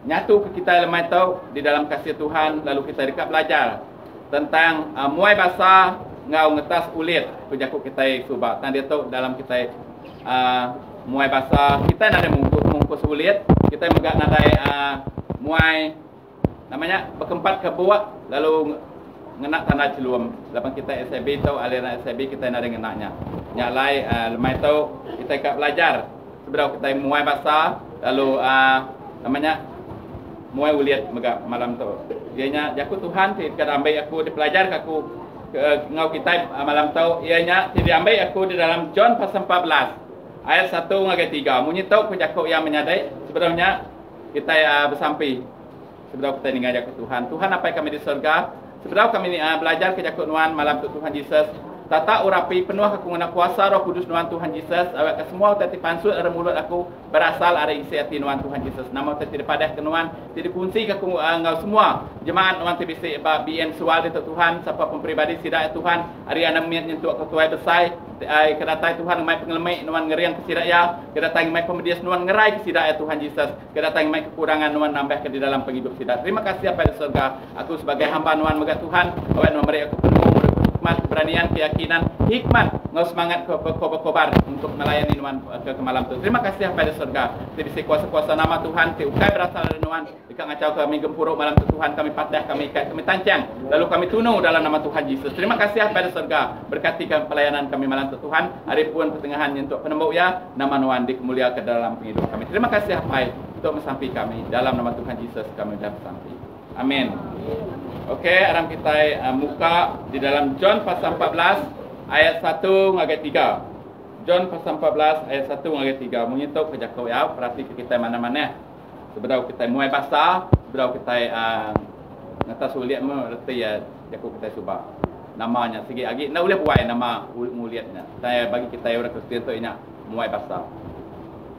nyatu ke kita lemai tahu di dalam kasih Tuhan, lalu kita dekat belajar tentang muai bahasa ngau ngetas ulit pejakuk kita subak. Tan dia tahu dalam kita muai bahasa kita ada mungkus ulit, kita megak nadai muai namanya berkempat ke buat lalu ngenak tanah celuam. Lepas kita SAB tahu aliran SAB kita ada ngenaknya. Nyalai lemai tahu kita kat belajar. Sebenarnya kita muai bahasa lalu namanya muai uliat megak malam tu. Ianya jaku Tuhan tidak ambil aku dipelajar aku ngau kita malam tu. Ianya tidak ambil aku di dalam John pasal 14 ayat 1 hingga 3. Munyi tahu aku yang menyadai sebenarnya kita bersampai. Sebenarnya kita ingat jaku Tuhan. Tuhan apa yang kami di surga? Sebenarnya kami belajar ke jaku Nuan malam tu Tuhan Yesus. Tata urapi penuh aku ngena kuasa Roh Kudus Nuan Tuhan Yesus. Awak ke semua tadi pansut ada mulut aku berasal ada isi hati Nuan Tuhan Yesus. Nama tadi padah ke Nuan, tidak kunci ke aku ngau semua jemaat Nuan tadi bisi bien soal itu Tuhan siapa pempribadi sidak Tuhan. Hari ana mian nyentuh ketua besar kedatai Tuhan mai pengelemai Nuan ngeriang kesidak ya. Kedatai mai pemedias Nuan ngerai kesidak ya Tuhan Yesus. Kedatai mai kekurangan Nuan nambah ke di dalam penghidup sidak. Terima kasih apa di surga. Aku sebagai hamba Nuan megat Tuhan. Awak Nuan beri aku penuh keberanian, keyakinan, hikmat, ngau semangat kobar untuk melayani Nuan ke malam tu. Terima kasih pada surga. Di kuasa-kuasa nama Tuhan, ukai berasal dari Nuan. Jika ngacau kami gempuruk malam tu Tuhan, kami patah, kami ikat, kami tancang. Lalu kami tunu dalam nama Tuhan Yesus. Terima kasih pada surga. Berkati pelayanan kami malam tu Tuhan. Hari pun pertengahan untuk penembuk ya. Nama Nuan dikemuliakan dalam penghidup kami. Terima kasih untuk mensampai kami. Dalam nama Tuhan Yesus kami dah bersampai. Amin. Okey, aram kita muka di dalam John pasal 14 ayat 1 hingga 3. John pasal 14 ayat 1 hingga 3. Menyentuh ke jakau ya, perhati kita mana-mana. Sebenarnya kita muai bahasa, sebenarnya kita ngatas uliat mu reti ya jakau kita subak. Namanya segi lagi nak boleh buat nama uliatnya. Saya bagi kita orang Kristian tu ini muai bahasa.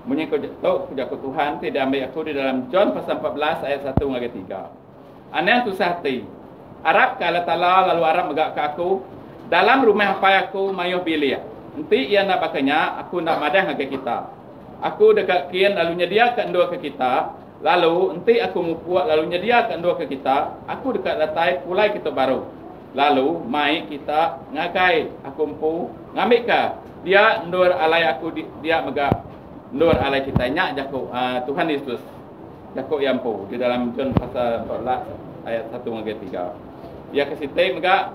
Menyentuh ke jakau Tuhan tidak ambil aku di dalam John pasal 14 ayat 1 hingga 3. Aneh tu sahati. Arab ke Allah Ta'ala lalu Arab megak ke aku. Dalam rumah apa aku mayuh bilik. Nanti ia nak pakainya, aku nak madah dengan kita. Aku dekat kian lalu nyediakan dua ke kita. Lalu nanti aku mupuak lalu nyediakan dua ke kita. Aku dekat latai pulai kita baru. Lalu mai kita ngakai. Aku empu ngambil ke. Dia ndur alai aku dia megak ndur alai kita nyak jaku Tuhan Yesus. Jaku yang empu di dalam John pasal 14 ayat 1 hingga 3. Ya ke situ megak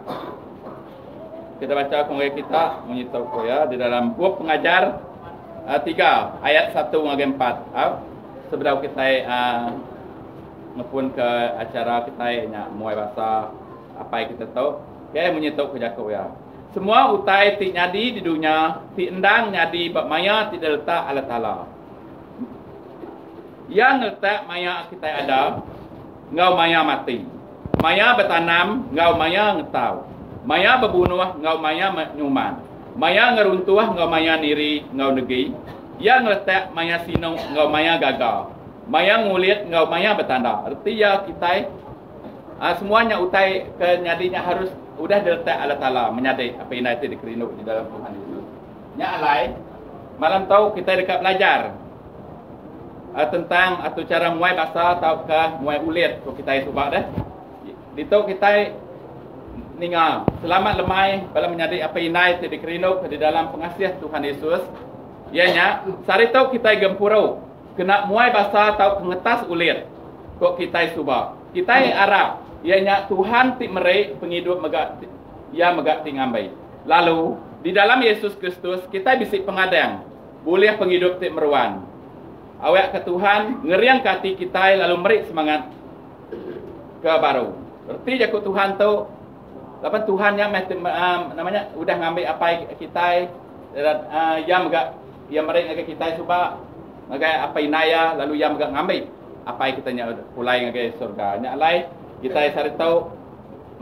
kita baca kongres kita menyitahu ko ya di dalam buku pengajar 3 ayat 1 hingga 4. Sebelum kita ngepun ke acara kita nya muai bahasa apa yang kita tahu ya menyitahu ko jaku ya. Semua utai ti nyadi di dunia ti endang nyadi bab maya tidak letak Allah Taala. Yang letak maya kita ada ngau maya mati. Maya bertanam, ngau maya ngetau. Maya berbunuh, ngau maya nyuman. Maya ngeruntuh, ngau maya niri, ngau negi. Yang letak maya sinong, ngau maya gagal. Maya ngulit, ngau maya bertanda. Arti ya kita semuanya utai kenyadinya harus udah diletak Allah Ta'ala menyadai apa yang itu dikerinuk di dalam Tuhan itu. Nya alai, malam tahu kita dekat belajar tentang atau cara muai bahasa ataukah muai ulit kalau kita subak dah. Dito kita ningal selamat lemai pada menyadari apa inai di kerinuk di dalam pengasiah Tuhan Yesus. Ianya sari tau kita gempurau kena muai bahasa atau pengetas ulit kok kita subak. Kita Arab ianya Tuhan ti merek penghidup megak ya megak tingambai. Lalu di dalam Yesus Kristus kita bisik pengadang boleh penghidup ti meruan. Awak ke Tuhan ngeriang kati kita lalu merik semangat ke baru. Berarti jaku Tuhan tu, lepas Tuhan yang namanya udah ngambil apa kita, yang megak, yang mereka kita cuba, megak apa inaya, lalu yang megak ngambil apa yang kita nya pulai ngagai surga. Nya alai kita cari tahu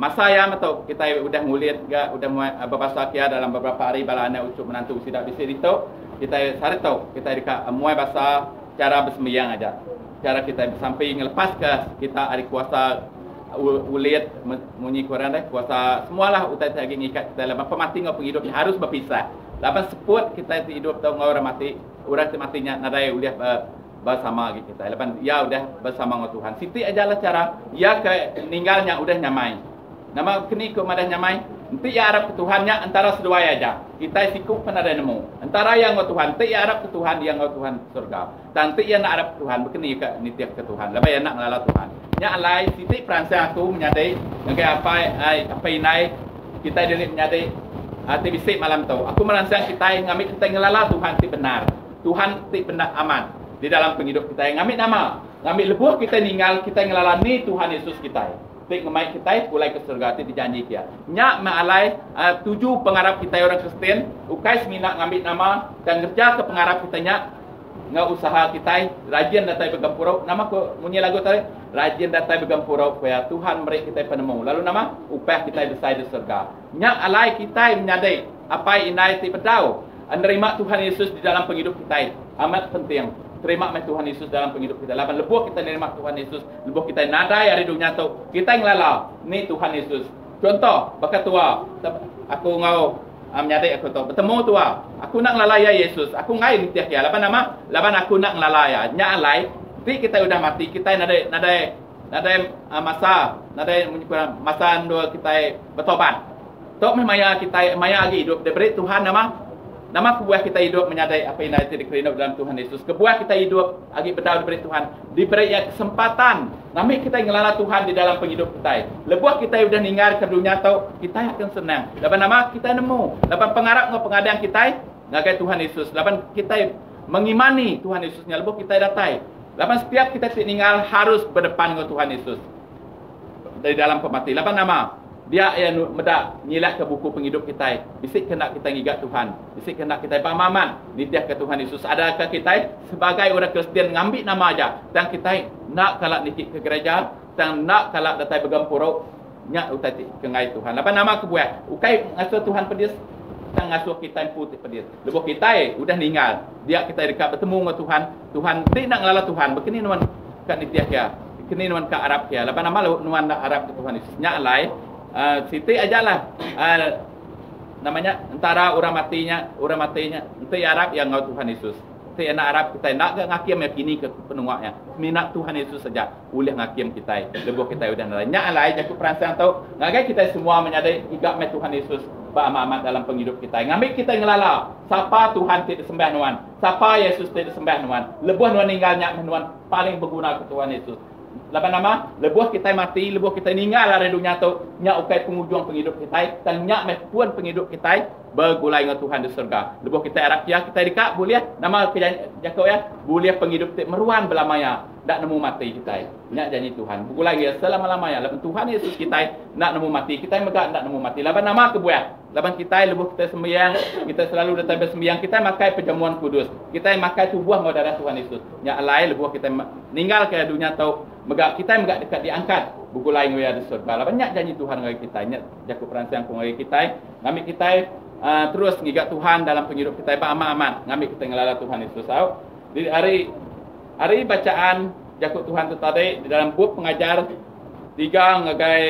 masa yang atau kita udah nguliat, udah berbahasa kia dalam beberapa hari balanya ucup menantu tidak bisa itu, kita cari tahu kita dekat muai bahasa cara bersembahyang aja, cara kita sampai ngelepas ke kita hari kuasa ulit munyi Quran dah kuasa semualah utai lagi ngikat kita lepas pemati ngau penghidup harus berpisah. Lepas seput kita hidup tahu ngau orang mati, orang matinya nadai uliah bersama lagi kita. Lepas ya udah bersama dengan Tuhan. Siti ajalah cara ya ke ninggalnya udah nyamai. Nama kini ke madah nyamai. Nanti ya harap ke Tuhannya antara sedua aja. Kita sikup pun ada nemu. Antara yang ke Tuhan, nanti ya harap ke Tuhan yang ke Tuhan surga. Nanti ya nak harap ke Tuhan, begini ke nitiak ke Tuhan. Lepas ya nak ngelala Tuhan. Nya alai siti peransang aku menyadai dengan apa inai kita delik menyadai hati bisik malam tu. Aku meransang kita ngambil kita ngelala Tuhan ti benar. Tuhan ti benar aman di dalam penghidup kita. Ngambil nama, ngambil lebuh kita ninggal kita ngelala ni Tuhan Yesus kita. Tik ngemai kita pulai ke surga ti dijanji kia. Nya maalai 7 pengharap kita orang Kristen, ukai semina ngambil nama dan kerja ke pengharap kita nya ngau usaha kita rajin datai begampurau. Nama ko munyi lagu tadi, rajin datai begampurau supaya Tuhan beri kita penemu. Lalu nama upah kita besar di surga. Nya alai kita menyadai apa inai ti pedau. Menerima Tuhan Yesus di dalam penghidup kita amat penting. Terima Tuhan Yesus dalam penghidup kita. Lapan lebuh kita nerima Tuhan Yesus. Lebuh kita nadai hari dunia tu. Kita yang lala. Ni Tuhan Yesus. Contoh, bakat tua. Aku ngau menyadai aku tu. Bertemu tua. Aku nak ngelalaya Yesus. Aku ngai nitiak ya. Lapan nama? Lapan aku nak ngelalaya. Nya alai. Ti kita udah mati. Kita nadai masa dua kita bertobat. Tok maya kita maya lagi hidup. Diberi Tuhan nama kebuah kita hidup menyadai apa yang ada dikerina dalam Tuhan Yesus. Kebuah kita hidup lagi berdau diberi Tuhan. Diberi kesempatan. Nami kita ngelala Tuhan di dalam penghidup kita. Lebuah kita udah ninggal ke dunia tau, kita akan senang. Lapan nama kita nemu. Lapan pengharap ngau pengadaan kita ngagai Tuhan Yesus. Lapan kita mengimani Tuhan Yesusnya. Lebuah kita datai. Lapan setiap kita ninggal harus berdepan dengan Tuhan Yesus. Dari dalam pemati. Lapan nama. Dia yang medak nyilak ke buku penghidup kita. Bisik kena kita ngigat Tuhan. Bisik kena kita pemahaman nitiah ke Tuhan Yesus. Adakah kita sebagai orang Kristen ngambil nama aja dan kita nak kalak nikit ke gereja dan nak kalak datai begampurau nyak utai kengai Tuhan. Apa nama kebuat? Ukai ngasuh Tuhan pedis dan ngasuh kita putih pedis. Lebuh kita udah ninggal. Dia kita dekat bertemu dengan Tuhan. Tuhan ti nak ngelala Tuhan. Begini nuan kat nitiah kia. Begini nuan ke Arab kia. Apa nama nuan nak Arab ke Tuhan Yesus. Nyak alai Siti ajalah namanya antara orang matinya nanti Arab yang ngau Tuhan Yesus. Nanti anak Arab kita nak ngakim yakini ke penungaknya. Minat Tuhan Yesus saja boleh ngakim kita. Lebuh kita udah nanya alai jaku peransang tahu. Ngagai kita semua menyadai igak me Tuhan Yesus amat dalam penghidup kita. Ngambil kita ngelala. Siapa Tuhan tidak sembah nuan? Siapa Yesus tidak sembah nuan? Lebuh nuan ninggalnya nuan paling berguna ke Tuhan Yesus. Lapan nama, lebuh kita mati, lebuh kita ninggal dari dunia tu, nyak ukai penghujung penghidup kita, dan nyak mepuan penghidup kita bergulai dengan Tuhan di surga. Lebuh kita harap ya kita dekat boleh nama jakau ya, boleh penghidup kita meruan belamanya, tak nemu mati kita. Nyak janji Tuhan, bergulai ya selama-lamanya. Lapan Tuhan Yesus kita nak nemu mati, kita megak nak nemu mati. Lapan nama kebuat. Lapan kita lebuh kita sembahyang, kita selalu datang bersembahyang, kita makai perjamuan kudus. Kita makai tubuh dengan darah Tuhan Yesus. Nyak alai lebuh kita ninggal ke dunia tu. Kita megak dekat diangkat buku lain yang ada surga. Banyak janji Tuhan bagi kita. Banyak jaku peransang pun bagi kita. Ngambil kita terus ngigat Tuhan dalam penghidup kita aman-aman. Ngambil kita ngelala Tuhan Yesus. Di hari bacaan jaku Tuhan tu tadi di dalam buku pengajar 3 ngagai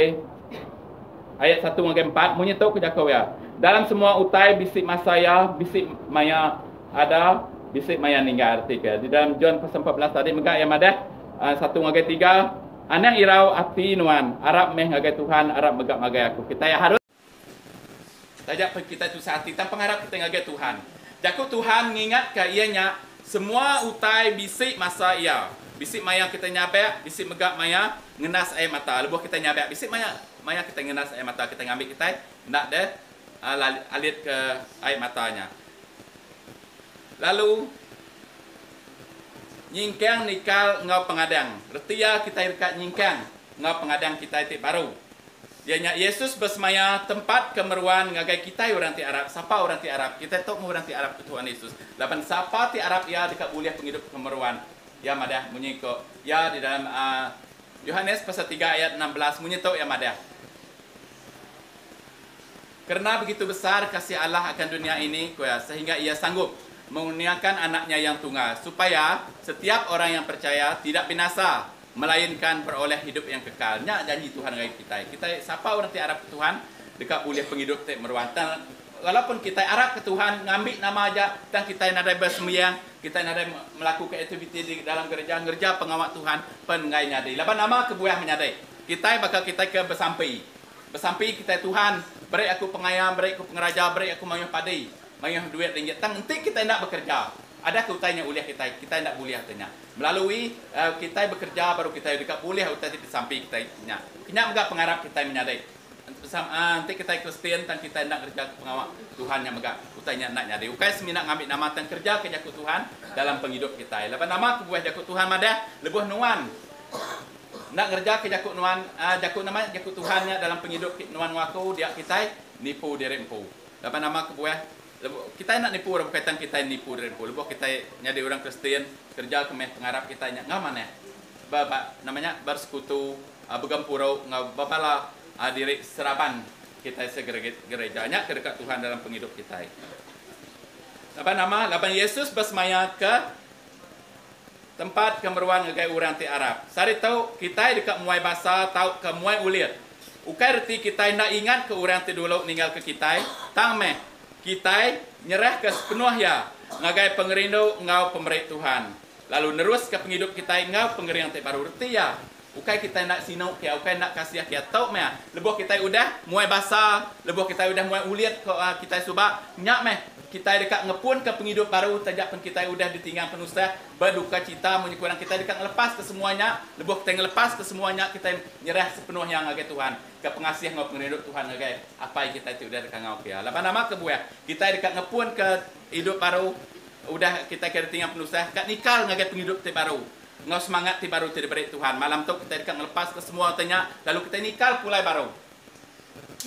ayat 1 ngagai 4 munyi tahu ke jaku ya. Dalam semua utai bisik masaya, bisik maya ada, bisik maya ninggal artikel. Di dalam John pasal 14 tadi megak yang ada 1 ngagai 3 anang irau ati nuan Arab meh ngagai Tuhan Arab megak magai aku kita ya harus tajak kita tu sehati tanpa harap kita ngagai Tuhan jaku Tuhan ngingat ke ianya semua utai bisik masa ia bisik maya kita nyabek bisik megak maya ngenas air mata lebuh kita nyabek bisik maya kita ngenas air mata kita ngambil kita nak deh alit ke air matanya lalu nyingkang nikal ngau pengadang. Retia kita dekat nyingkang ngau pengadang kita itu baru. Ianya Yesus bersemaya tempat kemeruan ngagai kita orang ti Arab. Siapa orang ti Arab? Kita tahu orang ti Arab Tuhan Yesus. Lapan siapa ti Arab ya dekat boleh penghidup kemeruan. Ya madah munyi ko. Ya di dalam Yohanes pasal 3 ayat 16 munyi tahu ya madah. Karena begitu besar kasih Allah akan dunia ini sehingga ia sanggup mengurniakan anaknya yang tunggal supaya setiap orang yang percaya tidak binasa melainkan beroleh hidup yang kekal. Nya janji Tuhan bagi kita. Kita siapa orang ti Arab Tuhan dekat boleh penghidup te meruan walaupun kita arah ke Tuhan, ngambil nama aja, dan kita nadai bersembahyang, kita nadai melakukan aktiviti di dalam gereja pengawal Tuhan, pengai nyadai. Laban nama kebuah menyadai. Kita bakal kita ke bersampai kita Tuhan, beri aku pengayam, beri aku pengeraja, beri aku mayuh padai, mayuh duit ringgit. Tang nanti kita nak bekerja. Ada kutanya uliah kita nak boleh tanya. Melalui kita bekerja baru kita dekat boleh utai di samping kita nya. Kenyak megak pengarap kita menyadai. Nanti kita Kristen dan kita nak kerja pengawal Tuhan yang megak utanya nak nyadai. Ukai seminak ngambil nama tan kerja ke jaku Tuhan dalam penghidup kita. Lepas nama kebuah jaku Tuhan madah lebuh nuan. Nak kerja ke jaku nuan jaku nama jaku Tuhannya dalam penghidup nuan waku dia kita nipu dirempu. Lepas nama kebuah kita nak nipu orang berkaitan kita nipu dirempu. Lepas kita nyadai orang Kristen kerja ke pengarap kita nya ngaman namanya bersekutu begampurau ngabapala diri seraban kita segerejanya ke dekat Tuhan dalam penghidup kita. Lapan Yesus bersemaya ke tempat kemeruan ngegai orang ti Arab. Sari tahu kita dekat muai basa tahu ke muai ulir. Ukai reti kita nak ingat ke orang ti dulu ninggal ke kita. Tang meh kita nyerah ke sepenuh ya ngagai pengerindu ngau pemerintah Tuhan. Lalu nerus ke penghidup kita ngau pengering ti baru reti ya. Ukai kita nak sinau kia, ukai nak kasih kia tau meh. Lebuh kita udah muai basa, lebuh kita udah muai uliat ko kita subak nyak meh. Kita dekat ngepun ke penghidup baru tajak pun kita udah ditinggal penusah berduka cita menyekurang kita dekat ngelepas ke semuanya. Lebuh kita ngelepas ke semuanya kita nyerah sepenuhnya ngagai Tuhan. Ke pengasih ngau penghidup Tuhan ngagai apa yang kita itu udah dekat ngau kia. Lepas nama kebuah kita dekat ngepun ke hidup baru udah kita kira tinggal penusah kat nikal ngagai penghidup ti baru. Ngau semangat ti baru ti diberi Tuhan. Malam tu kita dekat ngelepas ke semua tanya lalu kita nikal pulai baru.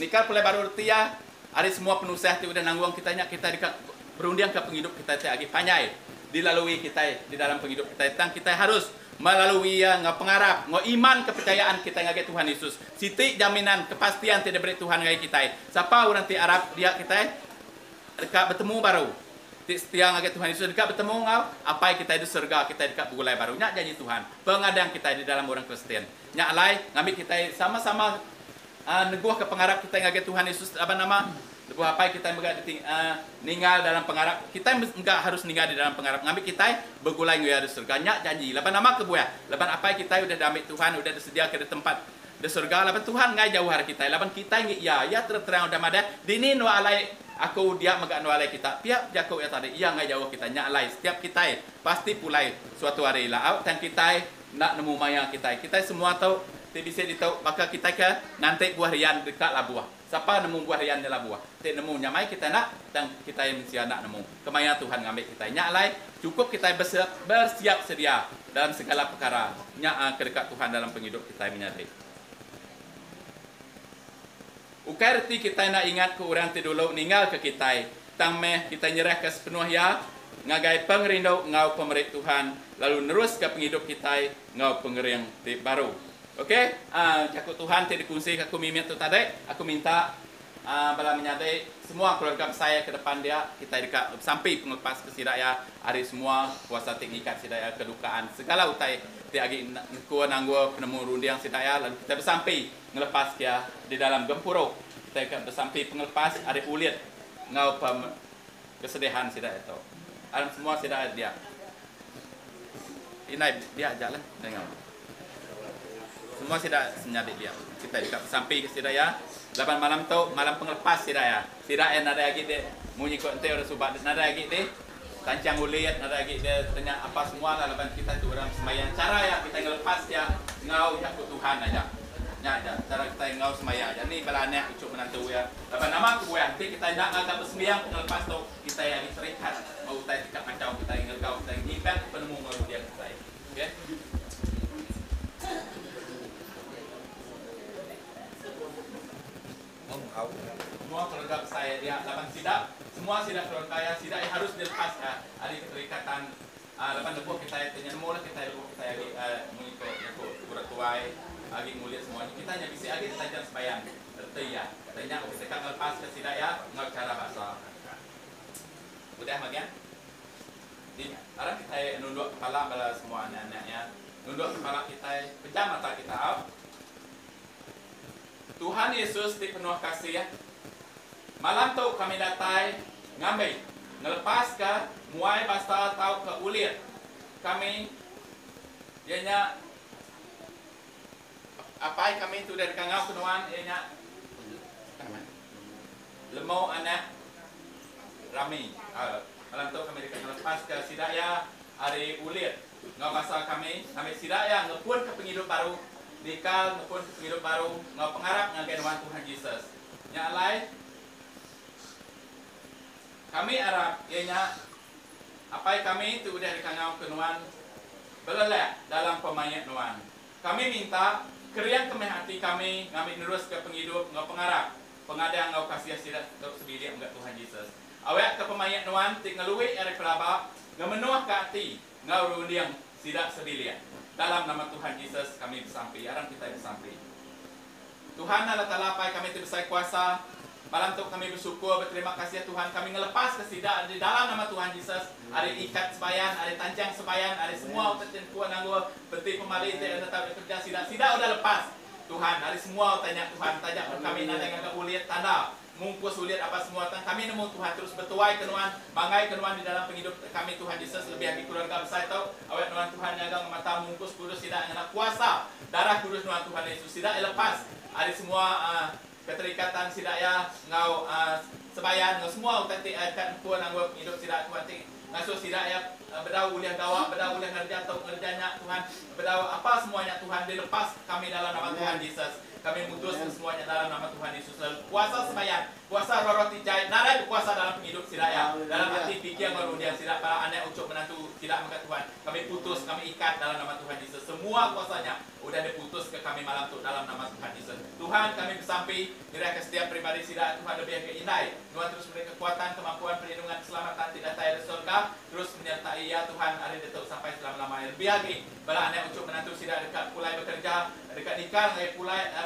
Nikal pulai baru artinya ada semua penusah ti udah nanggung kita dekat berundiang ke penghidup kita ti agi panjai dilalui kita di dalam penghidup kita tang kita harus melalui ngau pengarap ngau iman kepercayaan kita ngagai Tuhan Yesus. Siti jaminan kepastian ti diberi Tuhan ngagai kita. Siapa orang ti Arab dia kita dekat bertemu baru. Setia ngagai Tuhan Yesus dekat bertemu ngau apa kita di surga kita dekat begulai baru nyak janji Tuhan pengadang kita di dalam orang Kristen nyak alai ngambil kita sama-sama neguh ke pengarap kita ngagai Tuhan Yesus apa nama lebuh apa kita megak ninggal dalam pengarap kita enggak harus ninggal di dalam pengarap ngambil kita begulai ngoya di surga nyak janji lepas nama kebuah lepas apa kita udah damai Tuhan udah disediakan ke tempat di surga lepas Tuhan ngai jauh hari kita lepas kita ya terang udah mada dini no alai aku dia megak no alai kita pihak jago ya tadi iya ngai jauh kita nyak alai setiap kita pasti pulai suatu hari lah dan kita nak nemu maya kita semua tahu bisa ditahu maka kita ke nanti buah rian dekat lah buah. Siapa nemu buah rian dalam buah? Tidak nemu nyamai kita nak dan kita yang mesti nak nemu. Kemaya Tuhan ngambil kita. Nyak lai cukup kita bersiap sedia dalam segala perkara. Nyak ke dekat Tuhan dalam penghidup kita menyadari. Ukai reti kita nak ingat ke orang ti dulu ninggal ke kita. Tang meh kita nyerah ke sepenuh ya ngagai pengerindu ngau pemerintah Tuhan lalu nerus ke penghidup kita ngau pengering ti baru. Okey, jaku Tuhan tidak dikungsi aku mimin tu tadi. Aku minta bala menyadai semua keluarga saya ke depan dia kita dekat sampai penglepas ke sidaya hari semua puasa teknikat sidaya kedukaan segala utai ti agi ku nanggo penemu rundiang sidaya lalu kita bersampai ngelepas dia di dalam gempuro kita bersampai penglepas hari ulit ngau kesedihan sidaya itu. Alam semua sidaya dia. Ini dia aja lah tengok. Semua tidak senyadik dia. Kita dekat sampai ke sidaya. 8 malam tu malam penglepas sidaya. Sidaya nada lagi dia munyi ko ente orang subak nada lagi dia. Tancang uliat nada lagi dia tanya apa semua lah lepas kita tu orang sembahyang. Cara ya kita ngelepas dia ngau jakut Tuhan aja. Nya aja. Cara kita ngau sembahyang aja. Ni balane ucuk menantu ya. Lepas nama aku ya. Nanti kita nak ngagap sembahyang penglepas tu kita yang terikat mau tai dekat macam kita ngegau kita ngibat penemu mau dia kita. Okey. Semua keluarga saya dia 8 sidak, semua sidak keluarga sidak yang harus dilepas ya. Ada keterikatan 8 lebuh kita tanya mula kita lebuh kita lagi mengikut urat tuai lagi mulia semuanya kita hanya bisa lagi kita sembahyang erti ya tanya kita kan lepas ke sidak ya ngau cara bahasa udah bagian di arah kita nunduk kepala bala semua anak-anaknya nunduk kepala kita pejam mata kita Tuhan Yesus di penuh kasih ya malam tu kami datai ngambil ngelepas ke muai basa tau ke ulit kami ianya apa kami tu dari kangau kenuan ianya lemau anak rami malam tu kami ngelepas ke sidaya hari ulit ngau basa kami sidaya ngepun ke penghidup baru dikal ngepun ke penghidup baru ngau pengharap ngagenuan Tuhan Yesus nya lain kami harap ianya apa kami itu udah dikangau kenuan belelek dalam pemayat nuan. Kami minta kerian kemeh hati kami nerus ke penghidup ngau pengharap pengadang ngau kasih sirat untuk sebilik enggak Tuhan Yesus. Awak ke pemayat nuan tik ngeluwi ari pelaba ngamenuah ke hati ngau rundiang sidak sebilik. Dalam nama Tuhan Yesus kami bersampai, arang kita bersampai. Tuhan Allah Ta'ala kami terbesar kuasa. Malam tu kami bersyukur, berterima kasih Tuhan. Kami ngelepas kesidak di dalam nama Tuhan Yesus. Ada ikat sebayan, ada tancang sebayan, ada semua ketentuan anggur, peti pemali, tetap bekerja sidak udah lepas. Tuhan, ada semua tanya Tuhan, tanya kami nanti agak ulit tanda. Mungkus ulit apa semua kami nemu Tuhan terus bertuai kenuan bangai kenuan di dalam penghidup kami Tuhan Yesus lebih lagi keluarga besar tahu awet nuan Tuhan jaga mata mungkus kudus tidak enak kuasa darah kudus nuan Tuhan Yesus tidak lepas ada semua keterikatan tidak ya ngau sebayan ngau semua tadi kan Tuhan anggo hidup tidak Tuhan ngasuh tidak ya bedau uliah dawa bedau uliah kerja atau kerjanya Tuhan bedau apa semuanya Tuhan dilepas kami dalam nama Tuhan Yesus. Kami mutus semuanya dalam nama Tuhan Yesus. Kuasa sembahyang, kuasa roti jahit, nada kuasa dalam penghidup sidaya. Dalam hati pikir merudian sidak para anak ucap menantu tidak mengkat Tuhan. Kami putus, kami ikat dalam nama Tuhan Yesus. Semua kuasanya udah diputus ke kami malam tu dalam nama Tuhan Yesus. Tuhan kami bersampai diri ke setiap pribadi sidak Tuhan lebih keindah. Tuhan terus beri kekuatan, kemampuan, perlindungan, keselamatan tidak tayar di surga. Terus menyertai ya Tuhan hari detuk sampai selama-lamanya. Lebih lagi para anak ucap menantu sidak dekat pulai bekerja, dekat nikah,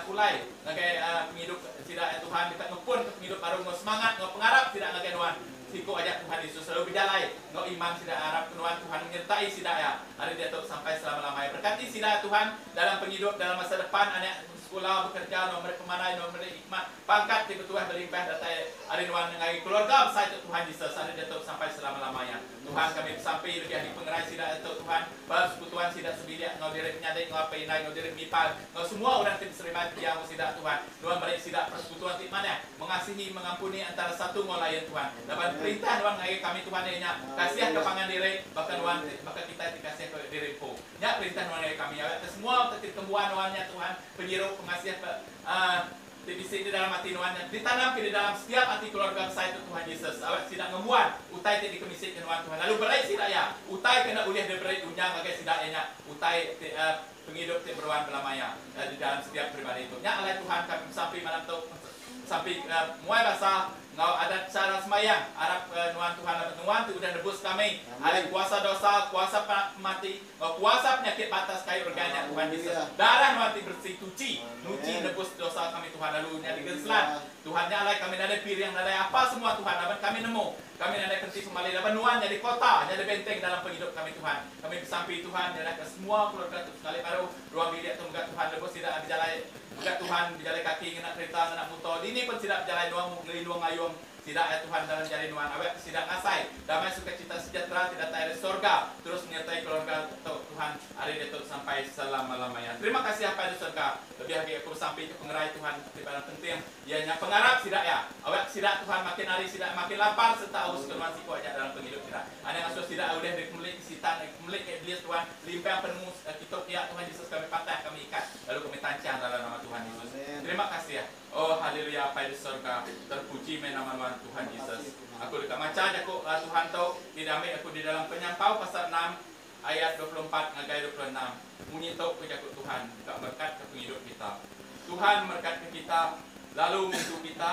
pulai ngagai penghidup tidak Tuhan kita ngepun penghidup baru ngau semangat ngau pengharap tidak ngagai Tuhan siku ajak Tuhan Yesus selalu berjalai ngau iman tidak harap Tuhan Tuhan menyertai sidak ya hari dia sampai selama-lamanya berkati sidak Tuhan dalam penghidup dalam masa depan anak sekolah bekerja nomor pemanai nomor hikmat pangkat tiba Tuhan berlimpah datai hari nuan ngagai keluarga besar itu Tuhan Yesus hari dia sampai selama-lamanya Tuhan kami sampai lebih di pengerai sidak itu Tuhan persekutuan sidak sebilik ngau diri penyadai ngau apa inai ngau diri mipal ngau semua orang tim seribat yang sidak Tuhan Tuhan beri sidak persekutuan di mana mengasihi mengampuni antara satu ngau lain Tuhan dapat perintah Tuhan ngagai kami Tuhan nya kasih kepangan diri bahkan Tuhan bahkan kita dikasih ke diri po nya perintah Tuhan ngagai kami ya semua ketik kembuhan Tuhannya Tuhan penyirup pengasihan TBC di dalam hati Tuhan ditanam di dalam setiap hati keluarga besar itu Tuhan Yesus awak tidak ngemuat utai tidak dikemisik Tuhan Tuhan lalu berai sidak ya utai kena uliah berai unyang bagai sidaknya utai penghidup tidak beruan belamanya di dalam setiap pribadi itu nya oleh Tuhan kami sampai malam tu sampai muai bahasa ngau ada cara semayang harap nuan Tuhan nuan tu udah nebus kami ada kuasa dosa kuasa mati kuasa penyakit batas kayu organnya Tuhan Yesus darah nuan ti bersih cuci nebus dosa kami Tuhan lalu nya digenselan Tuhan nyalai kami ada piring ada apa semua Tuhan dapat kami nemu kami ada kerti kembali dapat nuan jadi kota jadi benteng dalam penghidup kami Tuhan kami bersampai Tuhan jadi ke semua keluarga tu sekali baru ruang bilik tu enggak Tuhan nebus tidak berjalan enggak Tuhan berjalan kaki kena kereta kena motor ini pun tidak berjalan doang ngelinduang ayung tidak ya Tuhan dalam jari nuan awak tidak ngasai damai sukacita sejahtera tidak tayar di surga terus menyertai keluarga Tuhan hari itu sampai selama-lamanya terima kasih apa di surga lebih lagi aku sampai ke pengerai Tuhan di dalam penting ianya pengharap tidak ya awak tidak Tuhan makin hari tidak makin lapar serta haus keluar siku aja dalam penghidup kita ada yang asuh tidak udah dikemelik sitan dikemelik iblis Tuhan limpah penuh kita ya Tuhan Yesus kami patah kami ikat lalu kami tancang dalam nama Tuhan Yesus terima kasih ya oh haleluya apa di surga terpuji nama Tuhan Yesus. Aku dekat macam aku Tuhan tahu didamai aku di dalam penyampau pasal 6 ayat 24 ngagai 26. Munyi tahu kejakut Tuhan dekat berkat ke penghidup kita. Tuhan berkat ke kita lalu untuk kita.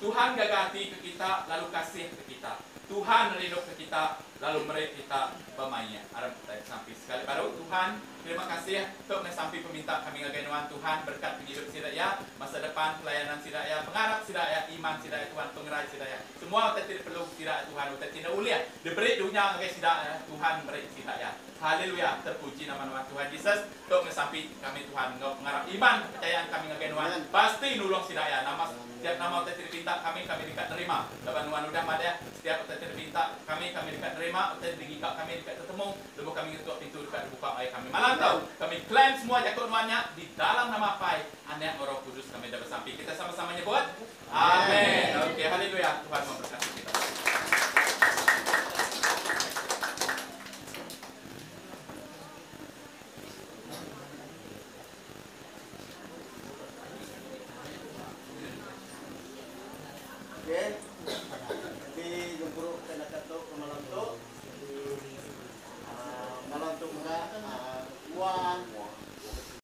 Tuhan gagati ke kita lalu kasih ke kita. Tuhan ridho ke kita lalu merit kita bermain. Harap kita sampai sekali baru Tuhan Terima kasih untuk sampai peminta kami ngagain Tuhan berkat hidup sidaya, masa depan pelayanan sidaya, pengarap sidaya, iman sidaya Tuhan, pengerai sidaya. Semua kita tidak perlu sidaya Tuhan, kita tidak ulia. Diberi dunia ngagai sidaya Tuhan beri sidaya. Haleluya, terpuji nama Tuhan Yesus. Untuk sampai kami Tuhan pengarap iman kepercayaan kami ngagain Tuhan pasti nulung sidaya. Nama setiap nama kita tidak minta kami dekat terima. Laban Tuhan udah ada setiap kita tidak minta kami dekat terima, kita digigak kami dekat ketemu, lalu kami ketuk pintu dekat buka ayat kami. Malam tahu kami klaim semua jagoannya di dalam nama Pai, Anak, Roh Kudus kami dah bersampai. Kita sama-sama nyebut. Amin. Oke, haleluya. Tuhan memberkati.